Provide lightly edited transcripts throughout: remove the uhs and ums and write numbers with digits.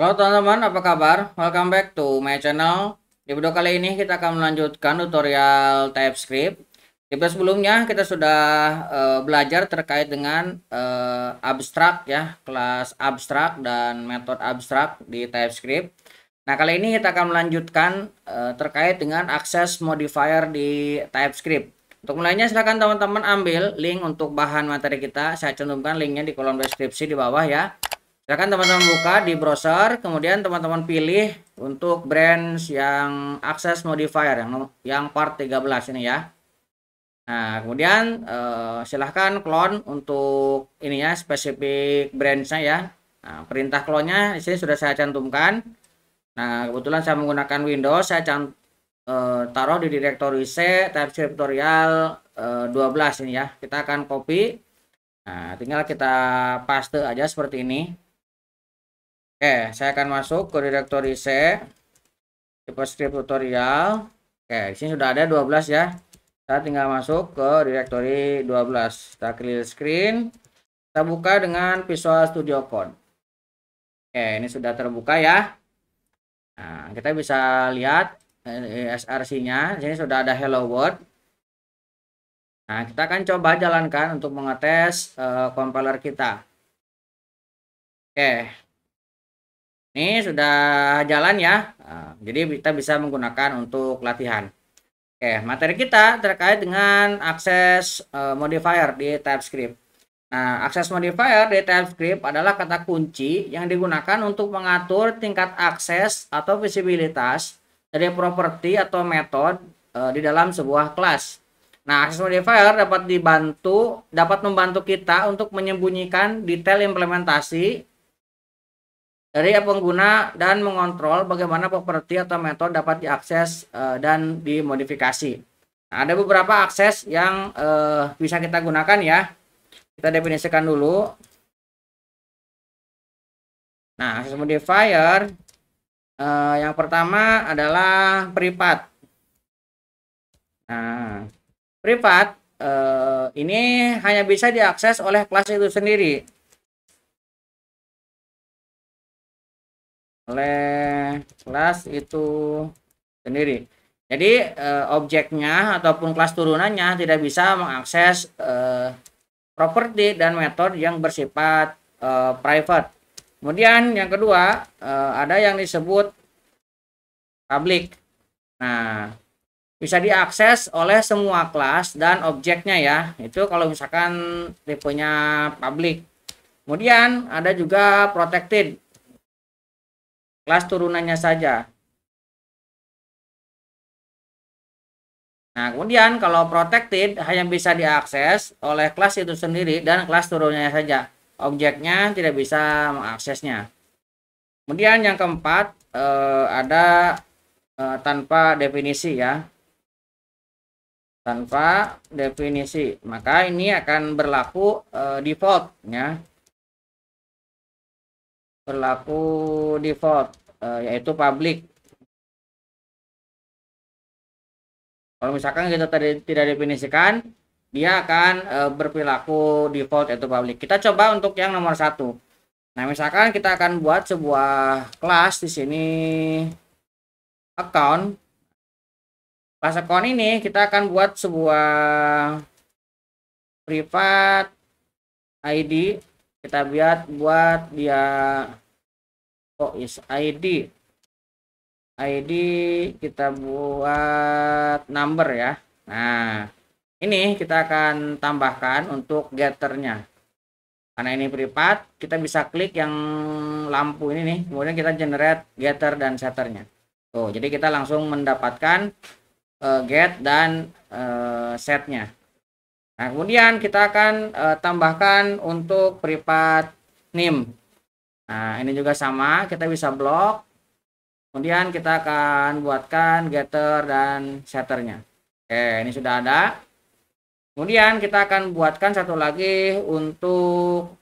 Halo teman-teman, apa kabar? Welcome back to my channel. Di video kali ini kita akan melanjutkan tutorial TypeScript. Di video sebelumnya kita sudah belajar terkait dengan abstrak ya, kelas abstrak dan metode abstrak di TypeScript. Nah, kali ini kita akan melanjutkan terkait dengan akses modifier di TypeScript. Untuk mulainya silahkan teman-teman ambil link untuk bahan materi kita. Saya cantumkan linknya di kolom deskripsi di bawah ya. Silakan teman-teman buka di browser, kemudian teman-teman pilih untuk branch yang access modifier yang part 13 ini ya. Nah, kemudian silahkan clone untuk ini ya, spesifik branch-nya ya. Nah, perintah clone-nya di sini sudah saya cantumkan. Nah, kebetulan saya menggunakan Windows, saya taruh di directory C TypeScript tutorial 12 ini ya. Kita akan copy. Nah, tinggal kita paste aja seperti ini. Oke, saya akan masuk ke directory C TypeScript tutorial. Oke, di sini sudah ada 12 ya. Kita tinggal masuk ke directory 12. Kita clear screen. Kita buka dengan Visual Studio Code. Oke, ini sudah terbuka ya. Nah, kita bisa lihat src-nya. Di sini sudah ada Hello World. Nah, kita akan coba jalankan untuk mengetes compiler kita. Oke. Ini sudah jalan ya. Nah, jadi kita bisa menggunakan untuk latihan. Oke, materi kita terkait dengan akses modifier di TypeScript. Nah, akses modifier di TypeScript adalah kata kunci yang digunakan untuk mengatur tingkat akses atau visibilitas dari properti atau metode di dalam sebuah kelas. Nah, akses modifier dapat membantu kita untuk menyembunyikan detail implementasi dari pengguna dan mengontrol bagaimana properti atau metode dapat diakses dan dimodifikasi. Nah, ada beberapa akses yang bisa kita gunakan ya. Kita definisikan dulu. Nah, akses modifier yang pertama adalah privat. Nah, privat ini hanya bisa diakses oleh kelas itu sendiri. Oleh kelas itu sendiri. Jadi objeknya ataupun kelas turunannya tidak bisa mengakses properti dan metode yang bersifat private. Kemudian yang kedua ada yang disebut public. Nah, bisa diakses oleh semua kelas dan objeknya ya. Itu kalau misalkan tipenya public. Kemudian ada juga protected. Kelas turunannya saja. Nah, kemudian kalau protected hanya bisa diakses oleh kelas itu sendiri dan kelas turunannya saja. Objeknya tidak bisa mengaksesnya. Kemudian yang keempat ada tanpa definisi ya. Tanpa definisi. Maka ini akan berlaku default ya. Berlaku default yaitu public. Kalau misalkan kita tadi tidak definisikan, dia akan berperilaku default yaitu public. Kita coba untuk yang nomor satu. Nah, misalkan kita akan buat sebuah kelas di sini account. Kelas account ini kita akan buat sebuah privat ID. Kita buat dia is ID kita buat number ya. Nah, ini kita akan tambahkan untuk getternya. Karena ini privat, kita bisa klik yang lampu ini nih, kemudian kita generate getter dan setternya. Tuh, jadi kita langsung mendapatkan get dan setnya. Nah, kemudian kita akan tambahkan untuk privat name. Nah, ini juga sama, kita bisa blok. Kemudian kita akan buatkan getter dan setternya. Oke, ini sudah ada. Kemudian kita akan buatkan satu lagi untuk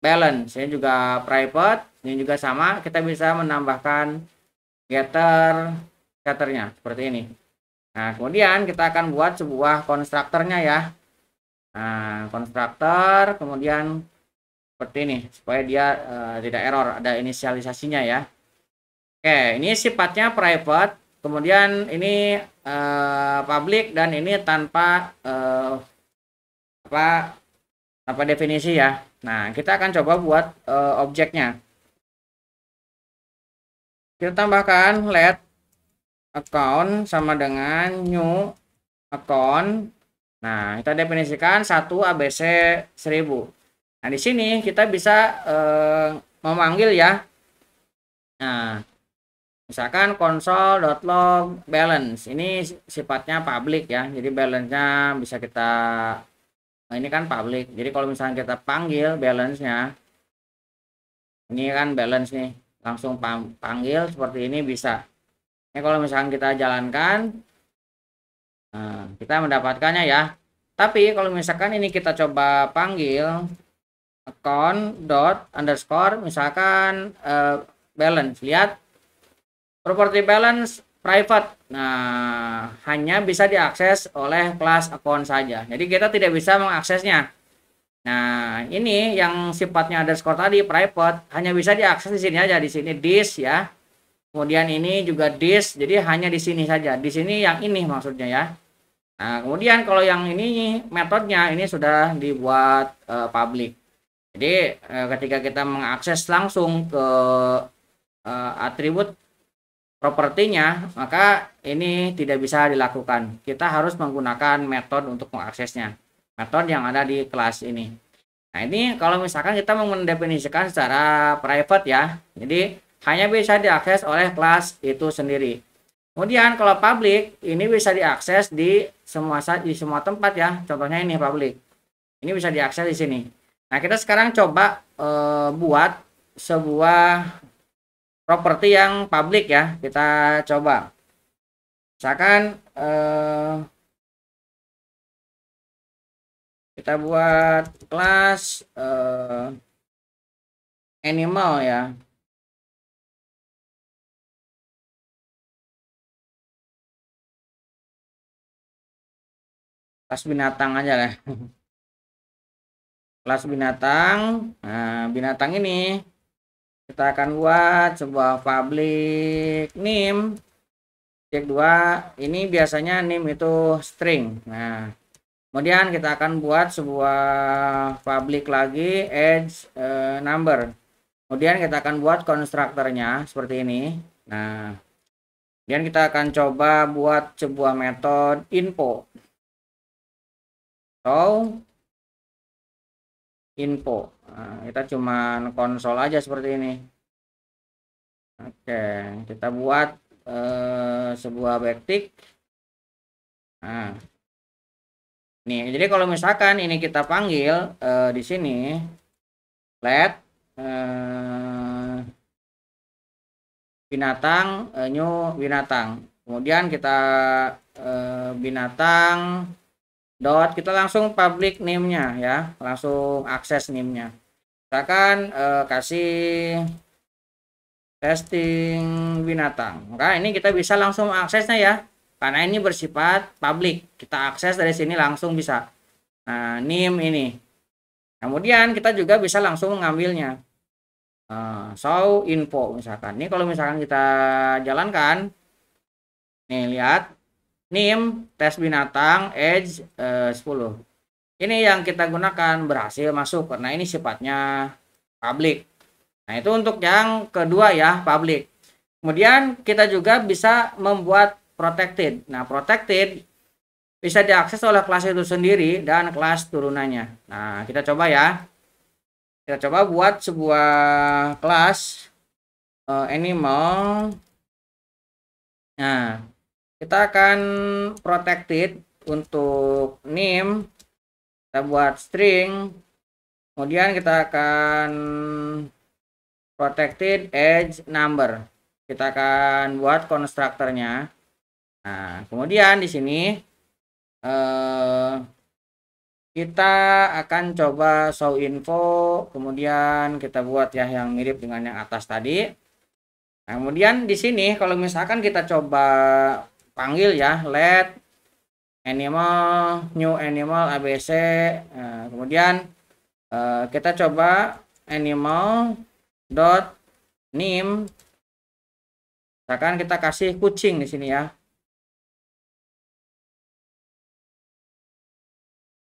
balance. Ini juga private, ini juga sama. Kita bisa menambahkan getter, setternya seperti ini. Nah, kemudian kita akan buat sebuah konstruktornya ya. Nah, konstruktor, kemudian seperti ini supaya dia tidak error, ada inisialisasinya ya. Oke, ini sifatnya private, kemudian ini public, dan ini tanpa apa definisi ya. Nah, kita akan coba buat objeknya. Kita tambahkan let account sama dengan new account. Nah, kita definisikan 1 ABC 1000. Nah, di sini kita bisa memanggil ya. Nah, misalkan console.log balance. Ini sifatnya public ya. Jadi balance-nya bisa kita ini kan public. Jadi kalau misalnya kita panggil balance-nya, ini kan balance nih, langsung panggil seperti ini bisa. Ini kalau misalkan kita jalankan, nah, kita mendapatkannya ya. Tapi kalau misalkan ini kita coba panggil account dot underscore misalkan balance, lihat property balance private. Nah, hanya bisa diakses oleh kelas account saja. Jadi kita tidak bisa mengaksesnya. Nah, ini yang sifatnya underscore tadi private hanya bisa diakses di sini aja, di sini this ya. Kemudian ini juga this, jadi hanya di sini saja. Di sini yang ini maksudnya ya. Nah, kemudian kalau yang ini metodenya ini sudah dibuat public. Jadi ketika kita mengakses langsung ke atribut propertinya, maka ini tidak bisa dilakukan. Kita harus menggunakan metode untuk mengaksesnya. Metode yang ada di kelas ini. Nah, ini kalau misalkan kita mendefinisikan secara private ya. Jadi hanya bisa diakses oleh kelas itu sendiri. Kemudian kalau public ini bisa diakses di semua tempat ya. Contohnya ini public. Ini bisa diakses di sini. Nah, kita sekarang coba buat sebuah properti yang public ya. Kita coba. Misalkan kita buat kelas animal ya. Kelas binatang aja lah. Kelas binatang. Nah, binatang ini kita akan buat sebuah public name. Cek 2, ini biasanya name itu string. Nah, kemudian kita akan buat sebuah public lagi age number. Kemudian kita akan buat konstruktornya seperti ini. Nah, kemudian kita akan coba buat sebuah metode info. So, info. Nah, kita cuman konsol aja seperti ini. Oke, kita buat sebuah backtick. Nah, nih, jadi kalau misalkan ini kita panggil di sini let binatang new binatang. Kemudian kita binatang dot, kita langsung public name-nya ya, langsung akses name-nya. Misalkan kasih testing binatang, maka ini kita bisa langsung aksesnya ya, karena ini bersifat public, kita akses dari sini langsung bisa. Nah, name ini, kemudian kita juga bisa langsung mengambilnya. Show info misalkan, ini kalau misalkan kita jalankan, nih lihat name tes binatang age 10. Ini yang kita gunakan berhasil masuk karena ini sifatnya public. Nah, itu untuk yang kedua ya, public. Kemudian kita juga bisa membuat protected. Nah, protected bisa diakses oleh kelas itu sendiri dan kelas turunannya. Nah, kita coba ya. Kita coba buat sebuah kelas animal. Nah, kita akan protected untuk name. Kita buat string. Kemudian kita akan protected age number. Kita akan buat konstruktornya. Nah, kemudian di sini kita akan coba show info. Kemudian kita buat ya yang mirip dengan yang atas tadi. Nah, kemudian di sini kalau misalkan kita coba panggil ya let animal new animal ABC. Nah, kemudian kita coba animal dot name Misalkan kita kasih kucing di sini ya.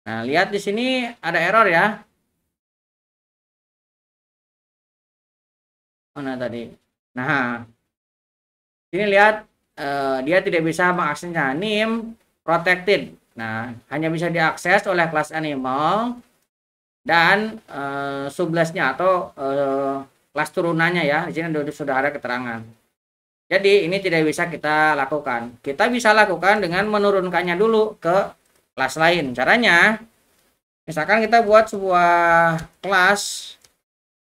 Nah, lihat di sini ada error ya. Mana tadi? Nah, ini lihat dia tidak bisa mengaksesnya. Nim protected. Nah, hanya bisa diakses oleh kelas animal dan subclassnya atau kelas turunannya ya. Di sini sudah ada keterangan. Jadi ini tidak bisa kita lakukan. Kita bisa lakukan dengan menurunkannya dulu ke kelas lain. Caranya, misalkan kita buat sebuah kelas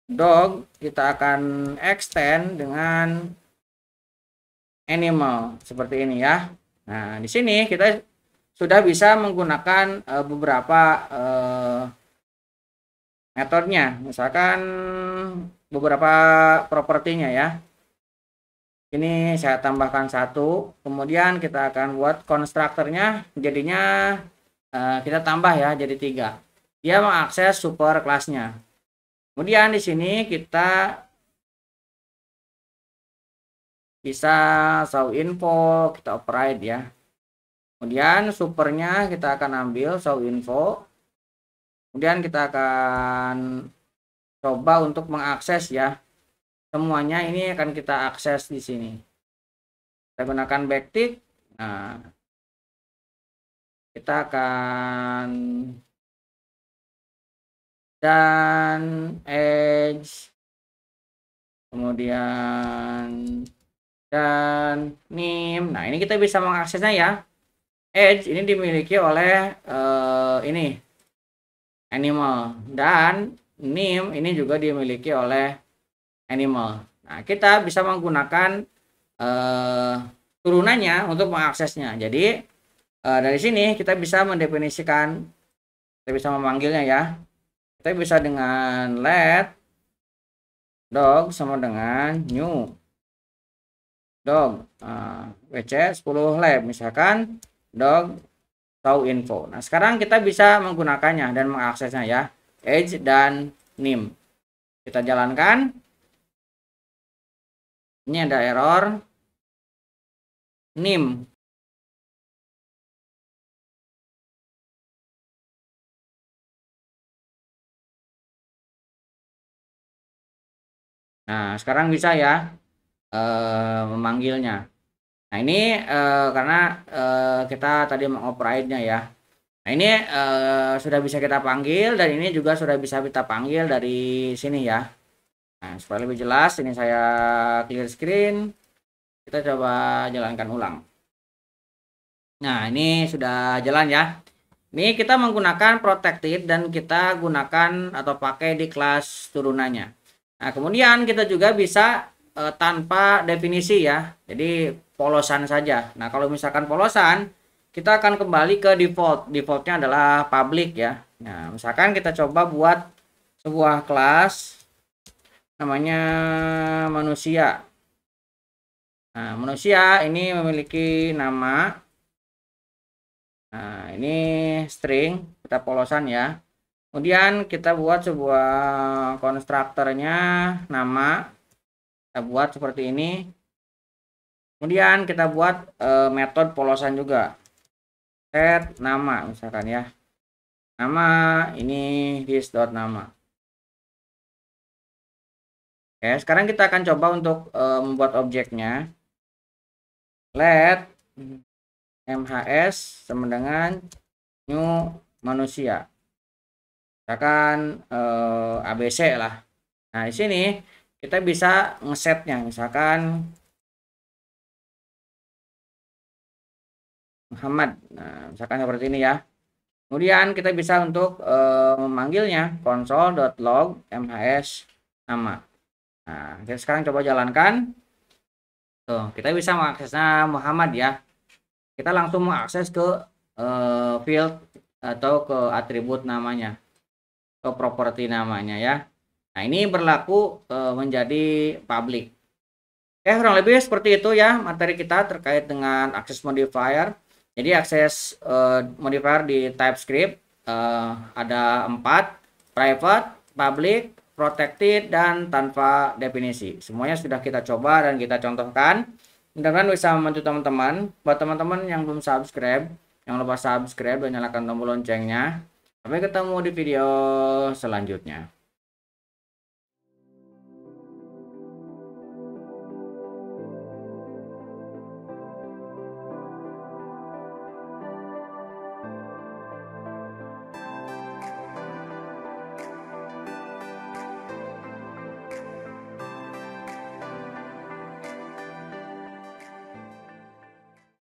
dog, kita akan extend dengan animal seperti ini ya. Nah, di sini kita sudah bisa menggunakan beberapa metodenya, misalkan beberapa propertinya ya. Ini saya tambahkan satu, kemudian kita akan buat konstruktornya, jadinya kita tambah ya jadi 3. Dia mengakses super kelasnya. Kemudian di sini kita bisa show info, kita override ya. Kemudian supernya kita akan ambil show info. Kemudian kita akan coba untuk mengakses ya. Semuanya ini akan kita akses di sini. Kita gunakan backtick. Nah, kita akan dan edge, kemudian dan nim. Nah, ini kita bisa mengaksesnya ya. Edge ini dimiliki oleh ini animal, dan nim ini juga dimiliki oleh animal. Nah, kita bisa menggunakan turunannya untuk mengaksesnya. Jadi dari sini kita bisa mendefinisikan, kita bisa memanggilnya ya. Kita bisa dengan let dog sama dengan new dog wc 10 lab, misalkan dog show info. Nah, sekarang kita bisa menggunakannya dan mengaksesnya ya, edge dan nim. Kita jalankan. Ini ada error nim. Nah, sekarang bisa ya memanggilnya. Nah, ini karena kita tadi mengoperate-nya ya. Nah, ini sudah bisa kita panggil, dan ini juga sudah bisa kita panggil dari sini ya. Nah, supaya lebih jelas, ini saya clear screen. Kita coba jalankan ulang. Nah, ini sudah jalan ya. Ini kita menggunakan protected dan kita gunakan atau pakai di kelas turunannya. Nah, kemudian kita juga bisa tanpa definisi ya. Jadi polosan saja. Nah, kalau misalkan polosan, kita akan kembali ke default. Defaultnya adalah public ya. Nah, misalkan kita coba buat sebuah kelas namanya manusia. Nah, manusia ini memiliki nama. Nah, ini string, kita polosan ya. Kemudian kita buat sebuah konstruktornya nama. Kita buat seperti ini. Kemudian kita buat metode polosan juga. Set nama misalkan ya. Nama ini this.nama. Oke, sekarang kita akan coba untuk membuat objeknya. Let MHS sama dengan new manusia. Misalkan ABC lah. Nah, di sini kita bisa ngesetnya, misalkan Muhammad. Nah, misalkan seperti ini ya. Kemudian kita bisa untuk memanggilnya console.log MHS nama. Nah, kita sekarang coba jalankan. Tuh, kita bisa mengaksesnya Muhammad ya. Kita langsung mengakses ke field atau ke atribut namanya, ke properti namanya ya. Nah, ini berlaku menjadi public. Kurang lebih seperti itu ya materi kita terkait dengan akses modifier. Jadi akses modifier di TypeScript ada 4, private, public, protected, dan tanpa definisi. Semuanya sudah kita coba dan kita contohkan. Mudah-mudahan bisa membantu teman-teman. Buat teman-teman yang belum subscribe, jangan lupa subscribe dan nyalakan tombol loncengnya. Sampai ketemu di video selanjutnya.